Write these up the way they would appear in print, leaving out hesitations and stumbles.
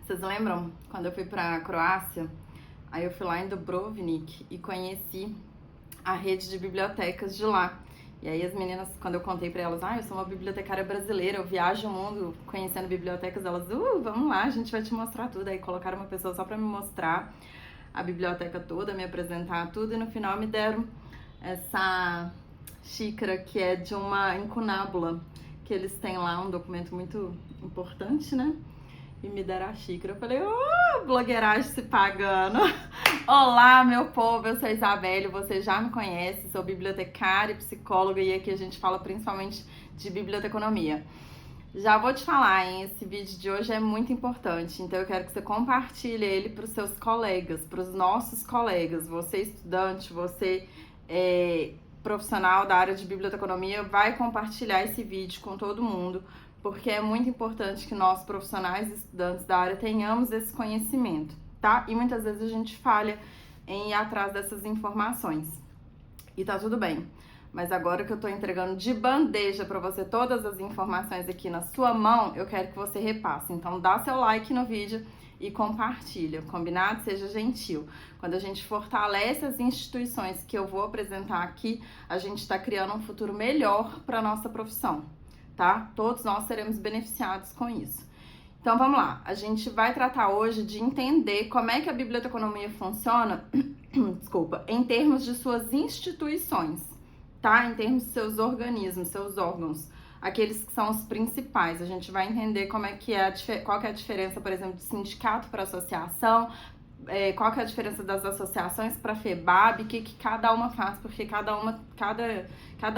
Vocês lembram quando eu fui pra Croácia? Aí eu fui lá em Dubrovnik e conheci a rede de bibliotecas de lá. E aí as meninas, quando eu contei pra elas, eu sou uma bibliotecária brasileira, eu viajo o mundo conhecendo bibliotecas, elas, vamos lá, a gente vai te mostrar tudo. Aí colocaram uma pessoa só pra me mostrar a biblioteca toda, me apresentar tudo, e no final me deram essa xícara que é de uma incunábula, que eles têm lá, um documento muito importante, né? E me deram a xícara. Eu falei, blogueiragem se pagando. Olá, meu povo, eu sou Isabelle, você já me conhece, sou bibliotecária, psicóloga e aqui a gente fala principalmente de biblioteconomia. Já vou te falar, hein? Esse vídeo de hoje é muito importante, então eu quero que você compartilhe ele para os seus colegas, para os nossos colegas. Você estudante, você profissional da área de biblioteconomia, vai compartilhar esse vídeo com todo mundo, porque é muito importante que nós, profissionais e estudantes da área, tenhamos esse conhecimento, tá? E muitas vezes a gente falha em ir atrás dessas informações. E tá tudo bem. Mas agora que eu tô entregando de bandeja pra você todas as informações aqui na sua mão, eu quero que você repasse. Então dá seu like no vídeo e compartilha, combinado? Seja gentil. Quando a gente fortalece as instituições que eu vou apresentar aqui, a gente tá criando um futuro melhor pra nossa profissão, tá? Todos nós seremos beneficiados com isso. Então vamos lá, a gente vai tratar hoje de entender como é que a biblioteconomia funciona, desculpa, em termos de suas instituições, tá? Em termos de seus organismos, seus órgãos, aqueles que são os principais. A gente vai entender como é que qual que é a diferença, por exemplo, de sindicato para associação, qual que é a diferença das associações para FEBAB, o que cada uma faz, porque cada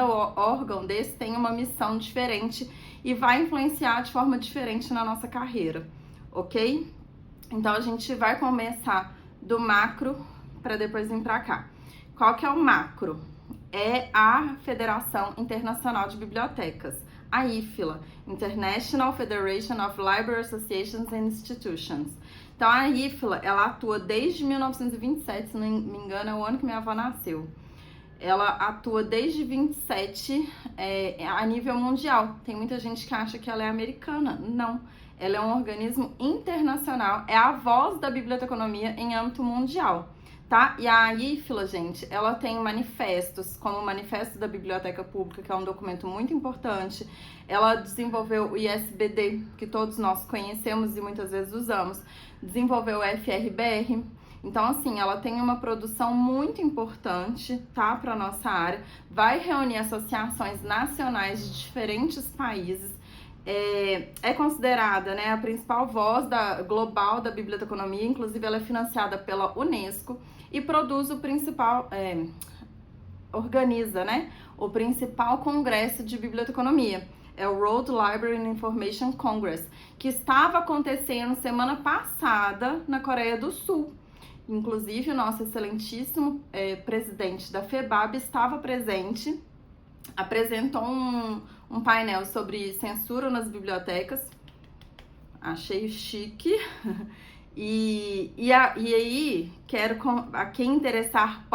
órgão desse tem uma missão diferente e vai influenciar de forma diferente na nossa carreira, ok? Então a gente vai começar do macro para depois vir para cá. Qual que é o macro? É a Federação Internacional de Bibliotecas, a IFLA, International Federation of Library Associations and Institutions. Então a IFLA, ela atua desde 1927, se não me engano, é o ano que minha avó nasceu. Ela atua desde 27 a nível mundial. Tem muita gente que acha que ela é americana. Não, ela é um organismo internacional, é a voz da biblioteconomia em âmbito mundial. Tá? E a IFLA, gente, ela tem manifestos, como o Manifesto da Biblioteca Pública, que é um documento muito importante. Ela desenvolveu o ISBD, que todos nós conhecemos e muitas vezes usamos. Desenvolveu o FRBR. Então, assim, ela tem uma produção muito importante, tá? Para nossa área. Vai reunir associações nacionais de diferentes países. É considerada, né, a principal voz global da biblioteconomia, inclusive ela é financiada pela Unesco e produz o principal, organiza, né, o principal congresso de biblioteconomia. É o World Library and Information Congress, que estava acontecendo semana passada na Coreia do Sul. Inclusive, o nosso excelentíssimo presidente da FEBAB estava presente, apresentou um painel sobre censura nas bibliotecas, achei chique, e aí, a quem interessar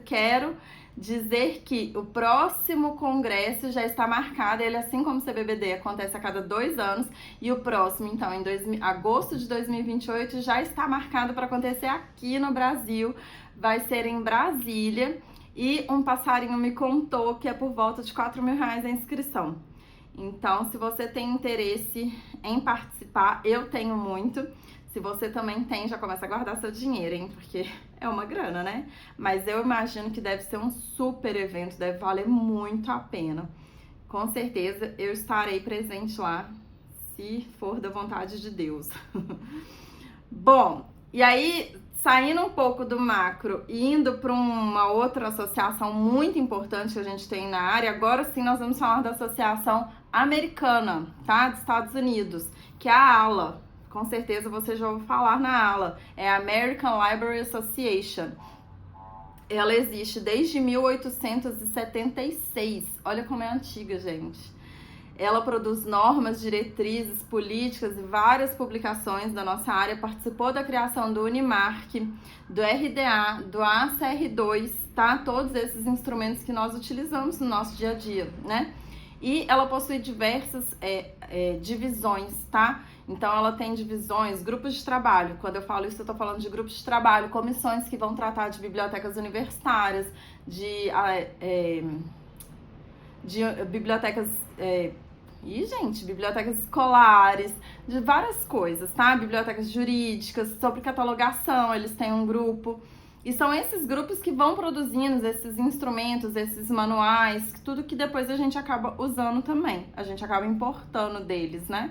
quero dizer que o próximo congresso já está marcado, ele assim como o CBBD acontece a cada 2 anos, e o próximo, então, em agosto de 2028, já está marcado para acontecer aqui no Brasil, vai ser em Brasília. E um passarinho me contou que é por volta de R$4.000 a inscrição. Então, se você tem interesse em participar, eu tenho muito. Se você também tem, já começa a guardar seu dinheiro, hein? Porque é uma grana, né? Mas eu imagino que deve ser um super evento, deve valer muito a pena. Com certeza eu estarei presente lá, se for da vontade de Deus. Bom, e aí, saindo um pouco do macro e indo para uma outra associação muito importante que a gente tem na área, agora sim nós vamos falar da associação americana, tá? Dos Estados Unidos, que é a ALA. Com certeza você já ouviu falar na ALA, é a American Library Association. Ela existe desde 1876, olha como é antiga, gente. Ela produz normas, diretrizes, políticas e várias publicações da nossa área. Participou da criação do Unimark, do RDA, do ACR2, tá? Todos esses instrumentos que nós utilizamos no nosso dia a dia, né? E ela possui diversas divisões, tá? Então ela tem divisões, grupos de trabalho. Quando eu falo isso, eu tô falando de grupos de trabalho, comissões que vão tratar de bibliotecas universitárias, de bibliotecas... bibliotecas escolares, de várias coisas, tá? Bibliotecas jurídicas, sobre catalogação, eles têm um grupo. E são esses grupos que vão produzindo esses instrumentos, esses manuais, tudo que depois a gente acaba usando também. A gente acaba importando deles, né?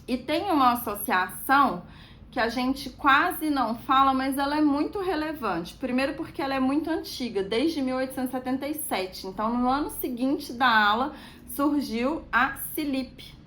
E tem uma associação que a gente quase não fala, mas ela é muito relevante. Primeiro porque ela é muito antiga, desde 1877. Então, no ano seguinte da ALA, surgiu a CILIP.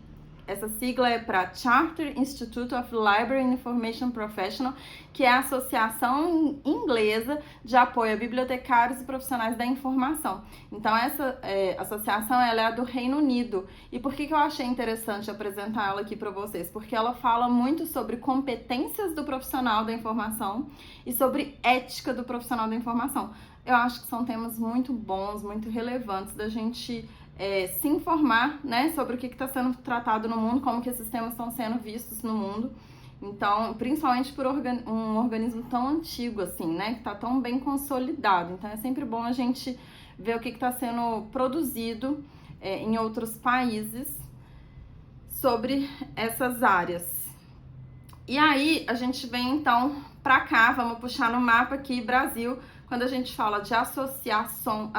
Essa sigla é para Charter Institute of Library and Information Professional, que é a Associação Inglesa de Apoio a Bibliotecários e Profissionais da Informação. Então, essa associação ela é do Reino Unido. E por que eu achei interessante apresentar ela aqui para vocês? Porque ela fala muito sobre competências do profissional da informação e sobre ética do profissional da informação. Eu acho que são temas muito bons, muito relevantes da gente se informar, né, sobre o que está sendo tratado no mundo, como que esses temas estão sendo vistos no mundo. Então, principalmente por um organismo tão antigo assim, né, que está tão bem consolidado. Então, é sempre bom a gente ver o que está sendo produzido em outros países sobre essas áreas. E aí, a gente vem então para cá, vamos puxar no mapa aqui, Brasil, quando a gente fala de associação,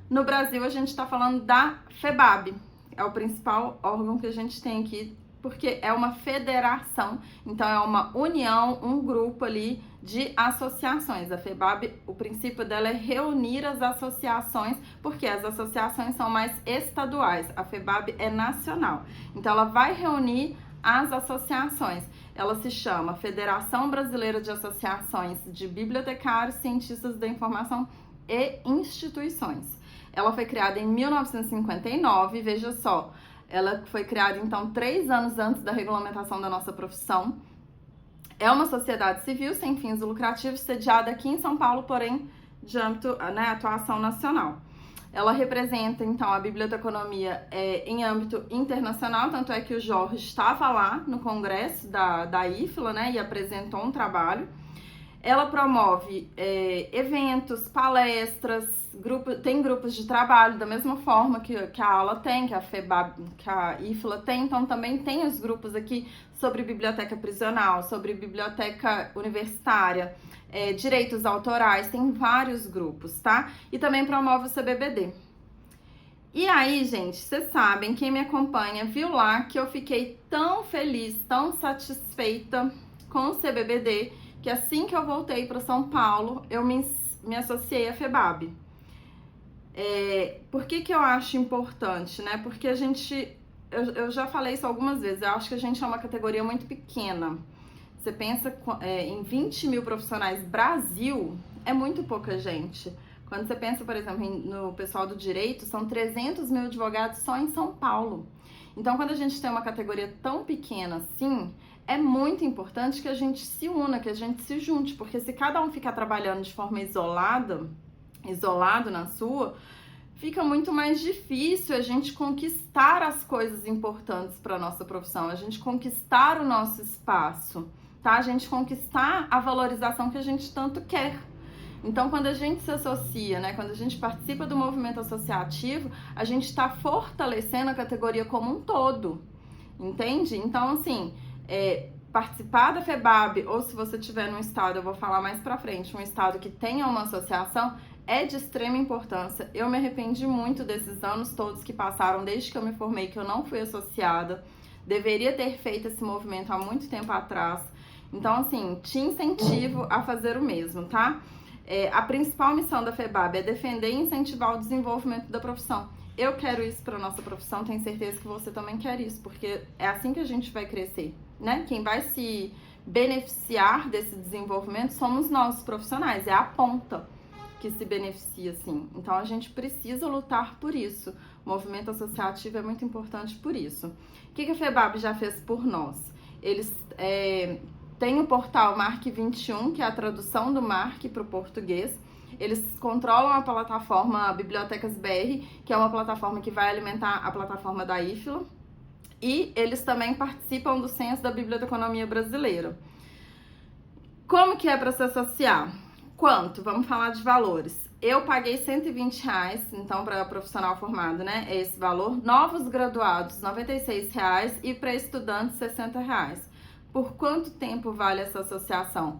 no Brasil a gente está falando da FEBAB, é o principal órgão que a gente tem aqui, porque é uma federação, então é uma união, um grupo ali de associações. A FEBAB, o princípio dela é reunir as associações, porque as associações são mais estaduais, a FEBAB é nacional, então ela vai reunir as associações. Ela se chama Federação Brasileira de Associações de Bibliotecários, Cientistas da Informação e Instituições. Ela foi criada em 1959, veja só, ela foi criada então 3 anos antes da regulamentação da nossa profissão. É uma sociedade civil sem fins lucrativos, sediada aqui em São Paulo, porém de âmbito, né, atuação nacional. Ela representa então a biblioteconomia em âmbito internacional, tanto é que o Jorge estava lá no congresso da IFLA, né, e apresentou um trabalho. Ela promove eventos, palestras, tem grupos de trabalho da mesma forma que a ALA tem, que a FEBAB, que a IFLA tem, então também tem os grupos aqui sobre biblioteca prisional, sobre biblioteca universitária, direitos autorais, tem vários grupos, tá? E também promove o CBBD. E aí, gente, vocês sabem, quem me acompanha viu lá que eu fiquei tão feliz, tão satisfeita com o CBBD, que assim que eu voltei para São Paulo, eu me associei à FEBAB. Por que eu acho importante, né? Porque a gente, eu já falei isso algumas vezes, eu acho que a gente é uma categoria muito pequena. Você pensa em 20 mil profissionais Brasil, é muito pouca gente. Quando você pensa, por exemplo, no pessoal do direito, são 300 mil advogados só em São Paulo. Então, quando a gente tem uma categoria tão pequena assim, é muito importante que a gente se una, que a gente se junte, porque se cada um ficar trabalhando de forma isolado na sua, fica muito mais difícil a gente conquistar as coisas importantes para a nossa profissão, a gente conquistar o nosso espaço, tá? A gente conquistar a valorização que a gente tanto quer. Então, quando a gente se associa, né, quando a gente participa do movimento associativo, a gente está fortalecendo a categoria como um todo, entende? Então, assim, participar da FEBAB, ou se você estiver num estado, eu vou falar mais pra frente, um estado que tenha uma associação, é de extrema importância. Eu me arrependi muito desses anos todos que passaram, desde que eu me formei, que eu não fui associada. Deveria ter feito esse movimento há muito tempo atrás. Então, assim, te incentivo a fazer o mesmo, tá? A principal missão da FEBAB é defender e incentivar o desenvolvimento da profissão. Eu quero isso para nossa profissão, tenho certeza que você também quer isso, porque é assim que a gente vai crescer, né? Quem vai se beneficiar desse desenvolvimento somos nós, os profissionais, é a ponta que se beneficia, assim. Então, a gente precisa lutar por isso. O movimento associativo é muito importante por isso. O que a FEBAB já fez por nós? Eles têm o portal Mark 21, que é a tradução do Mark para o português. Eles controlam a plataforma Bibliotecas BR, que é uma plataforma que vai alimentar a plataforma da IFLA, e eles também participam do Censo da Biblioteconomia Brasileira. Como que é para se associar? Quanto? Vamos falar de valores. Eu paguei R$120, então para profissional formado, né, é esse valor. Novos graduados, R$96 e para estudantes, R$60. Por quanto tempo vale essa associação?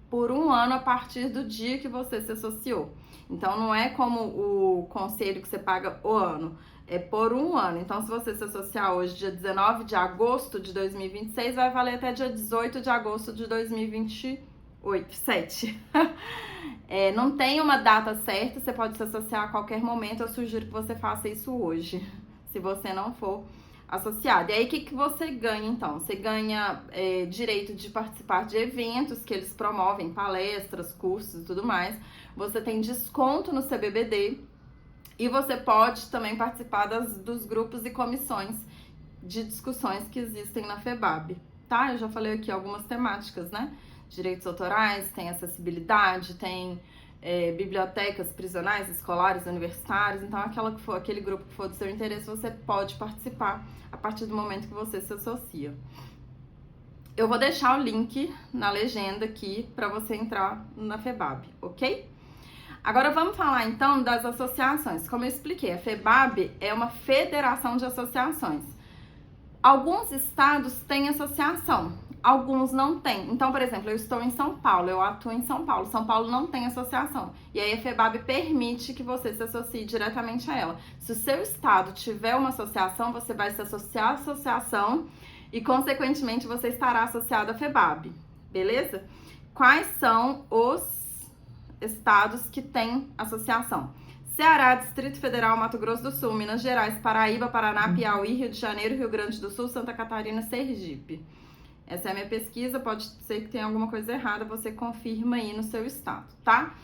Por 1 ano a partir do dia que você se associou. Então não é como o conselho que você paga o ano, é por 1 ano. Então se você se associar hoje, dia 19 de agosto de 2026, vai valer até dia 18 de agosto de 2027. Não tem uma data certa, você pode se associar a qualquer momento. Eu sugiro que você faça isso hoje, se você não for associado. E aí, o que você ganha, então? Você ganha direito de participar de eventos que eles promovem, palestras, cursos e tudo mais. Você tem desconto no CBBD e você pode também participar dos grupos e comissões de discussões que existem na FEBAB, tá? Eu já falei aqui algumas temáticas, né? Direitos autorais, tem acessibilidade, tem bibliotecas prisionais, escolares, universitárias. Então, aquele grupo que for do seu interesse, você pode participar a partir do momento que você se associa. Eu vou deixar o link na legenda aqui para você entrar na FEBAB, ok? Agora vamos falar então das associações. Como eu expliquei, a FEBAB é uma federação de associações. Alguns estados têm associação, alguns não têm. Então, por exemplo, eu estou em São Paulo, eu atuo em São Paulo. São Paulo não tem associação. E aí a FEBAB permite que você se associe diretamente a ela. Se o seu estado tiver uma associação, você vai se associar à associação e, consequentemente, você estará associado à FEBAB. Beleza? Quais são os estados que têm associação? Ceará, Distrito Federal, Mato Grosso do Sul, Minas Gerais, Paraíba, Paraná, Piauí, Rio de Janeiro, Rio Grande do Sul, Santa Catarina, Sergipe. Essa é a minha pesquisa, pode ser que tenha alguma coisa errada, você confirma aí no seu estado, tá?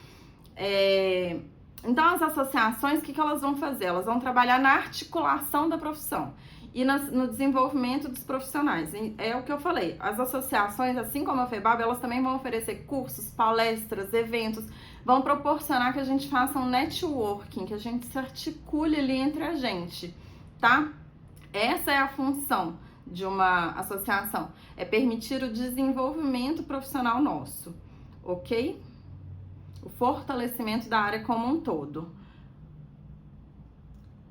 Então, as associações, o que elas vão fazer? Elas vão trabalhar na articulação da profissão e no desenvolvimento dos profissionais. É o que eu falei, as associações, assim como a FEBAB, elas também vão oferecer cursos, palestras, eventos, vão proporcionar que a gente faça um networking, que a gente se articule ali entre a gente, tá? Essa é a função de uma associação, é permitir o desenvolvimento profissional nosso, ok? O fortalecimento da área como um todo.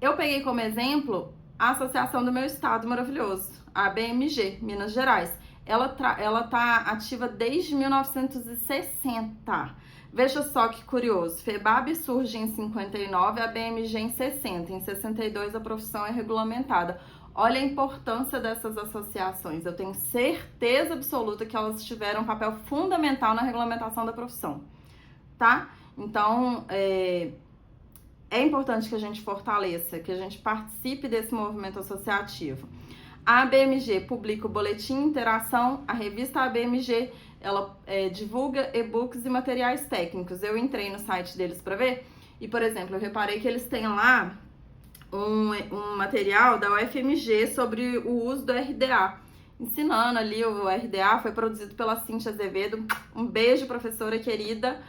Eu peguei como exemplo a associação do meu estado maravilhoso, a ABMG, Minas Gerais. Ela tá ativa desde 1960. Veja só que curioso, FEBAB surge em 59, a ABMG em 60. Em 62 a profissão é regulamentada. Olha a importância dessas associações. Eu tenho certeza absoluta que elas tiveram um papel fundamental na regulamentação da profissão, tá? Então, é importante que a gente fortaleça, que a gente participe desse movimento associativo. A ABMG publica o Boletim Interação, a revista ABMG, ela divulga e-books e materiais técnicos. Eu entrei no site deles para ver e, por exemplo, eu reparei que eles têm lá um material da UFMG sobre o uso do RDA, ensinando ali o RDA, foi produzido pela Cíntia Azevedo. Um beijo, professora querida.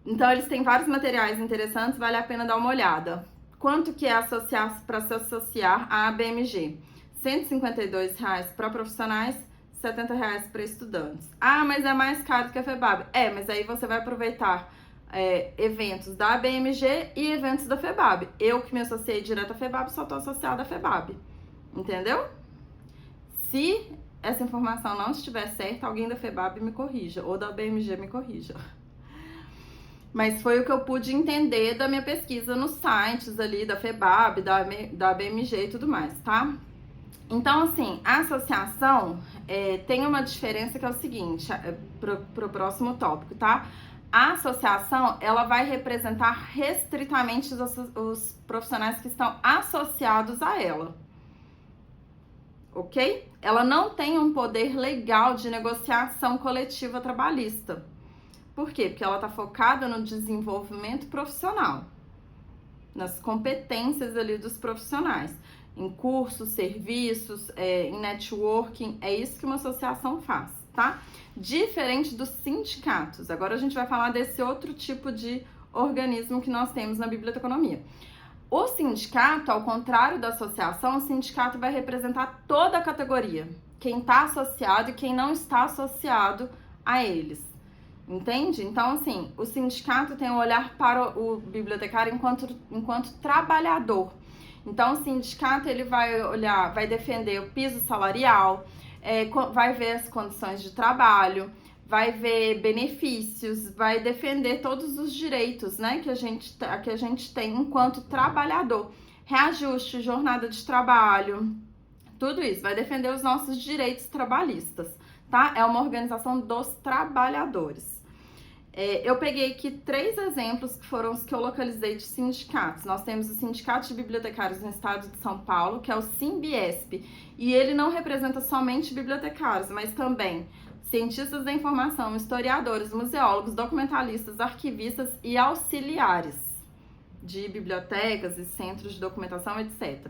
Então, eles têm vários materiais interessantes, vale a pena dar uma olhada. Quanto que é para se associar à ABMG? R$152 para profissionais, R$70 para estudantes. Ah, mas é mais caro que a FEBAB. Mas aí você vai aproveitar eventos da ABMG e eventos da FEBAB. Eu que me associei direto à FEBAB, só estou associada à FEBAB. Entendeu? Se essa informação não estiver certa, alguém da FEBAB me corrija, ou da ABMG me corrija. Mas foi o que eu pude entender da minha pesquisa nos sites ali da FEBAB, da ABMG e tudo mais, tá? Então, assim, a associação tem uma diferença que é o seguinte, pro próximo tópico, tá? A associação, ela vai representar restritamente os profissionais que estão associados a ela, ok? Ela não tem um poder legal de negociação coletiva trabalhista. Por quê? Porque ela está focada no desenvolvimento profissional, nas competências ali dos profissionais, em cursos, serviços, em networking. É isso que uma associação faz, tá? Diferente dos sindicatos. Agora a gente vai falar desse outro tipo de organismo que nós temos na biblioteconomia. O sindicato, ao contrário da associação, o sindicato vai representar toda a categoria, quem está associado e quem não está associado a eles, entende? Então, assim, o sindicato tem um olhar para o bibliotecário enquanto trabalhador. Então, o sindicato ele vai olhar, vai defender o piso salarial, vai ver as condições de trabalho, vai ver benefícios, vai defender todos os direitos, né, que a gente tem enquanto trabalhador. Reajuste, jornada de trabalho, tudo isso, vai defender os nossos direitos trabalhistas, tá? É uma organização dos trabalhadores. Eu peguei aqui 3 exemplos que foram os que eu localizei de sindicatos. Nós temos o Sindicato de Bibliotecários no Estado de São Paulo, que é o Simbiesp, e ele não representa somente bibliotecários, mas também cientistas da informação, historiadores, museólogos, documentalistas, arquivistas e auxiliares de bibliotecas e centros de documentação, etc.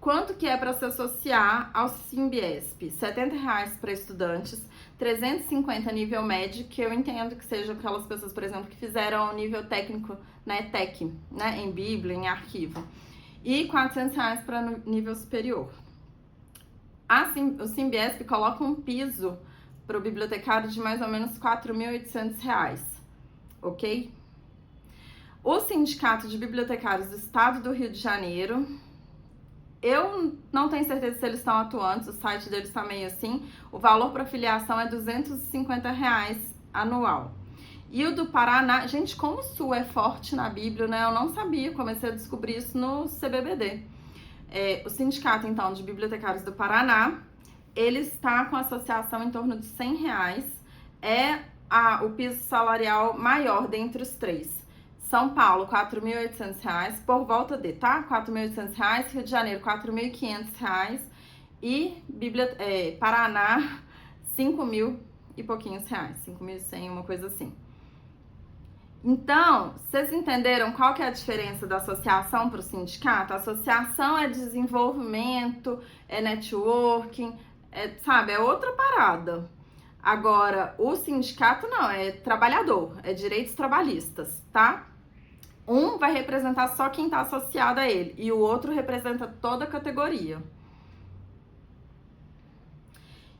Quanto que é para se associar ao Simbiesp? R$ 70 para estudantes, 350 nível médio, que eu entendo que sejam aquelas pessoas, por exemplo, que fizeram o nível técnico na ETEC, né, em Bíblia, em arquivo, e R$ 400 para nível superior. O Simbiesp coloca um piso para o bibliotecário de mais ou menos R$ 4.800, ok? O Sindicato de Bibliotecários do Estado do Rio de Janeiro, eu não tenho certeza se eles estão atuantes, o site deles está meio assim. O valor para filiação é R$ 250 anual. E o do Paraná, gente, como o Sul é forte na Bíblia, né? Eu não sabia, comecei a descobrir isso no CBBD. O Sindicato, então, de Bibliotecários do Paraná, ele está com a associação em torno de R$ 100. O piso salarial maior dentre os 3. São Paulo, R$ 4.800, por volta de, tá? R$ 4.800, Rio de Janeiro, R$ 4.500 e Paraná, R$ 5.000 e pouquinhos reais, 5.100, uma coisa assim. Então, vocês entenderam qual que é a diferença da associação para o sindicato? A associação é desenvolvimento, é networking, sabe, é outra parada. Agora, o sindicato não, é trabalhador, é direitos trabalhistas, tá? Um vai representar só quem está associado a ele e o outro representa toda a categoria.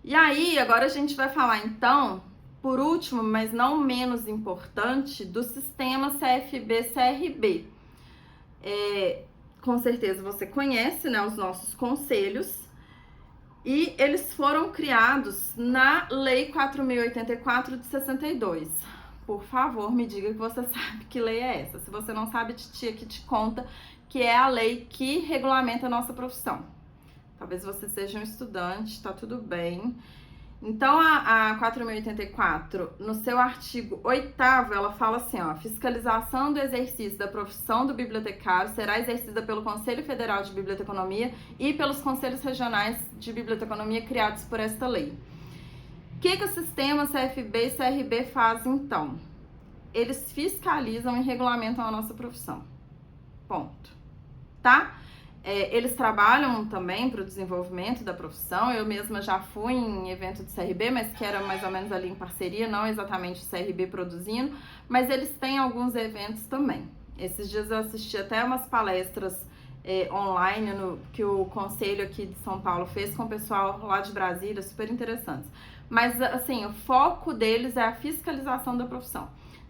E aí, agora a gente vai falar então, por último, mas não menos importante, do sistema CFB-CRB. Com certeza você conhece, né, os nossos conselhos, e eles foram criados na Lei 4.084 de 62. Por favor, me diga que você sabe que lei é essa. Se você não sabe, titia aqui te conta que é a lei que regulamenta a nossa profissão. Talvez você seja um estudante, tá tudo bem. Então, a 4.084, no seu artigo 8º, ela fala assim, ó, fiscalização do exercício da profissão do bibliotecário será exercida pelo Conselho Federal de Biblioteconomia e pelos Conselhos Regionais de Biblioteconomia criados por esta lei. O que o sistema CFB e CRB fazem, então? Eles fiscalizam e regulamentam a nossa profissão. Ponto. Tá? Eles trabalham também para o desenvolvimento da profissão. Eu mesma já fui em evento de CRB, mas que era mais ou menos ali em parceria, não exatamente o CRB produzindo, mas eles têm alguns eventos também. Esses dias eu assisti até umas palestras online que o conselho aqui de São Paulo fez com o pessoal lá de Brasília, super interessantes. Mas, assim, o foco deles é a fiscalização da profissão.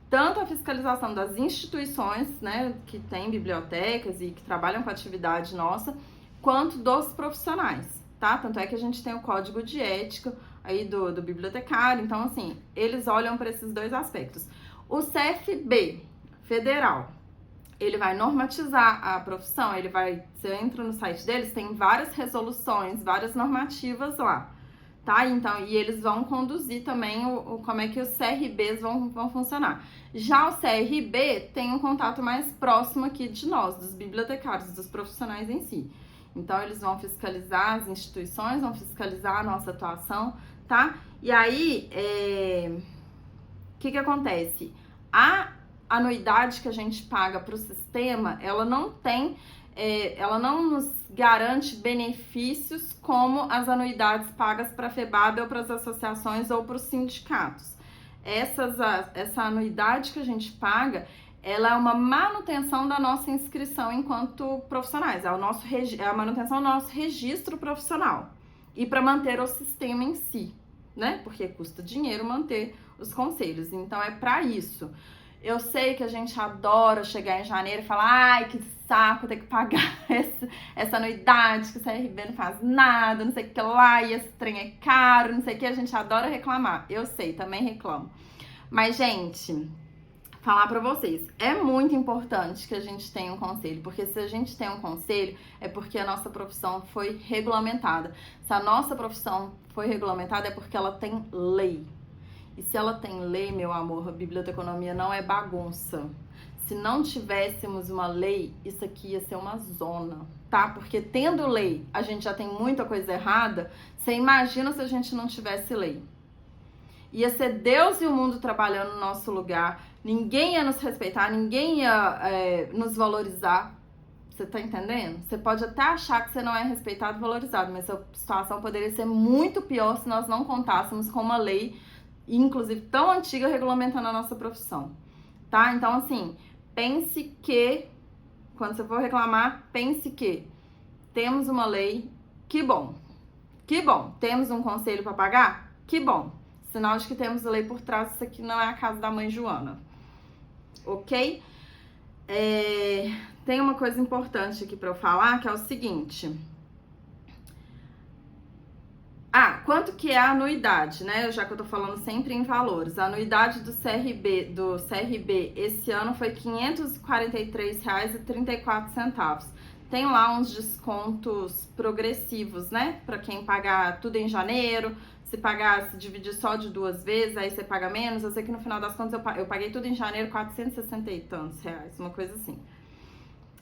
Tanto a fiscalização das instituições, né, que tem bibliotecas e que trabalham com a atividade nossa, quanto dos profissionais, tá? Tanto é que a gente tem o código de ética aí do bibliotecário. Então, assim, eles olham para esses dois aspectos. O CFB federal, ele vai normatizar a profissão, você entra no site deles, tem várias resoluções, várias normativas lá, tá? Então, e eles vão conduzir também como é que os CRBs vão funcionar. Já o CRB tem um contato mais próximo aqui de nós, dos bibliotecários, dos profissionais em si. Então, eles vão fiscalizar as instituições, vão fiscalizar a nossa atuação, tá? E aí, o que acontece? A anuidade que a gente paga para o sistema, ela não tem ela não nos garante benefícios como as anuidades pagas para a FEBAB ou para as associações ou para os sindicatos. Essa anuidade que a gente paga, ela é uma manutenção da nossa inscrição enquanto profissionais, é a manutenção do nosso registro profissional e para manter o sistema em si, né? Porque custa dinheiro manter os conselhos, então é para isso. Eu sei que a gente adora chegar em janeiro e falar, ai, que saco ter que pagar essa anuidade, que o CRB não faz nada, não sei o que lá, e esse trem é caro, não sei o que, a gente adora reclamar. Eu sei, também reclamo. Mas, gente, falar pra vocês, é muito importante que a gente tenha um conselho, porque se a gente tem um conselho, é porque a nossa profissão foi regulamentada. Se a nossa profissão foi regulamentada, é porque ela tem lei. E se ela tem lei, meu amor, a biblioteconomia não é bagunça. Se não tivéssemos uma lei, isso aqui ia ser uma zona, tá? Porque tendo lei, a gente já tem muita coisa errada. Você imagina se a gente não tivesse lei. Ia ser Deus e o mundo trabalhando no nosso lugar. Ninguém ia nos respeitar, ninguém ia nos valorizar. Você tá entendendo? Você pode até achar que você não é respeitado e valorizado, mas a situação poderia ser muito pior se nós não contássemos com uma lei, inclusive tão antiga, regulamentando a nossa profissão, tá? Então, assim, pense que, quando você for reclamar, pense que temos uma lei, que bom, temos um conselho para pagar, que bom, sinal de que temos a lei por trás, isso aqui não é a casa da mãe Joana, ok? Tem uma coisa importante aqui para eu falar, que é o seguinte... quanto que é a anuidade, né? Já que eu tô falando sempre em valores. A anuidade do CRB esse ano foi R$ 543,34. Tem lá uns descontos progressivos, né? Para quem pagar tudo em janeiro. Se dividir só de 2 vezes, aí você paga menos. Eu sei que no final das contas eu paguei tudo em janeiro, 460 e tantos reais, uma coisa assim.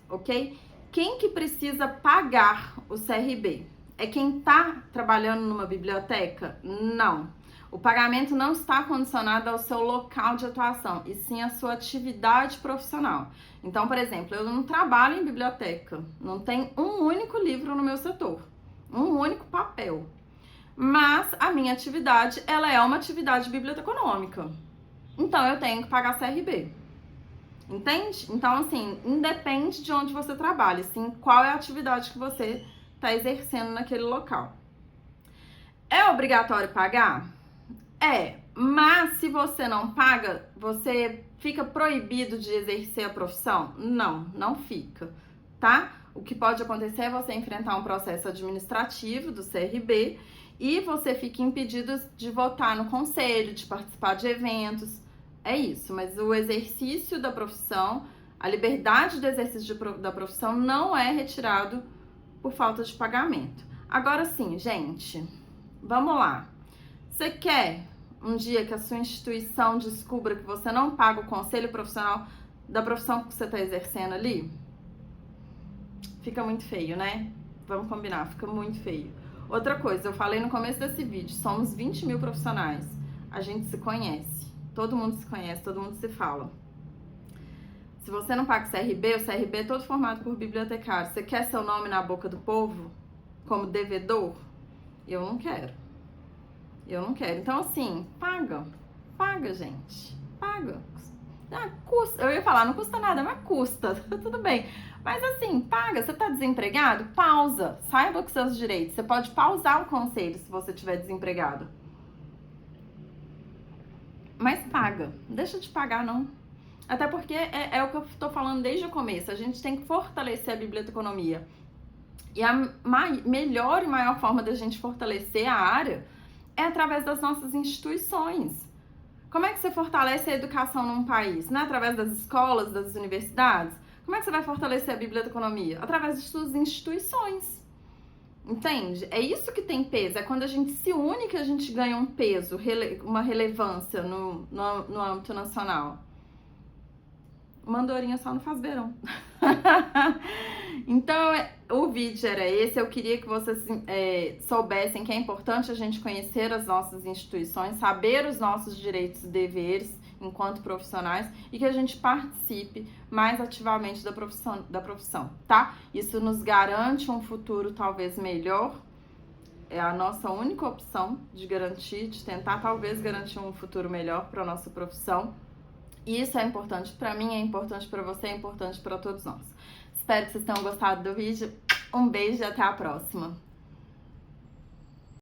Ok? Quem que precisa pagar o CRB? É quem está trabalhando numa biblioteca? Não. O pagamento não está condicionado ao seu local de atuação, e sim à sua atividade profissional. Então, por exemplo, eu não trabalho em biblioteca, não tem um único livro no meu setor, um único papel. Mas a minha atividade, ela é uma atividade biblioteconômica. Então, eu tenho que pagar CRB. Entende? Então, assim, independe de onde você trabalha, sim, qual é a atividade que você está exercendo naquele local. É obrigatório pagar? É, mas se você não paga, você fica proibido de exercer a profissão? Não, não fica, tá? O que pode acontecer é você enfrentar um processo administrativo do CRB e você fica impedido de votar no conselho, de participar de eventos. É isso, mas o exercício da profissão, a liberdade do exercício da profissão não é retirado por falta de pagamento. Agora sim, gente, vamos lá. Você quer um dia que a sua instituição descubra que você não paga o conselho profissional da profissão que você está exercendo ali? Fica muito feio, né? Vamos combinar, fica muito feio. Outra coisa, eu falei no começo desse vídeo, somos 20 mil profissionais. A gente se conhece, todo mundo se conhece, todo mundo se fala. Se você não paga o CRB é todo formado por bibliotecário. Você quer seu nome na boca do povo como devedor? Eu não quero. Eu não quero. Então, assim, paga. Paga, gente. Paga. Custa. Eu ia falar, não custa nada, mas custa. Tudo bem. Mas, assim, paga. Você tá desempregado? Pausa. Saiba com seus direitos. Você pode pausar o conselho se você estiver desempregado. Mas paga. Deixa de pagar, não. Até porque é o que eu tô falando desde o começo. A gente tem que fortalecer a biblioteconomia. E a melhor e maior forma da gente fortalecer a área é através das nossas instituições. Como é que você fortalece a educação num país? Não é através das escolas, das universidades? Como é que você vai fortalecer a biblioteconomia? Através de suas instituições. Entende? É isso que tem peso. É quando a gente se une que a gente ganha um peso, uma relevância no âmbito nacional. Mandorinha só não faz verão. Então, o vídeo era esse. Eu queria que vocês soubessem que é importante a gente conhecer as nossas instituições, saber os nossos direitos e deveres enquanto profissionais e que a gente participe mais ativamente da profissão, tá? Isso nos garante um futuro talvez melhor. É a nossa única opção de garantir, de tentar talvez garantir um futuro melhor para a nossa profissão. E isso é importante para mim, é importante para você, é importante para todos nós. Espero que vocês tenham gostado do vídeo. Um beijo e até a próxima!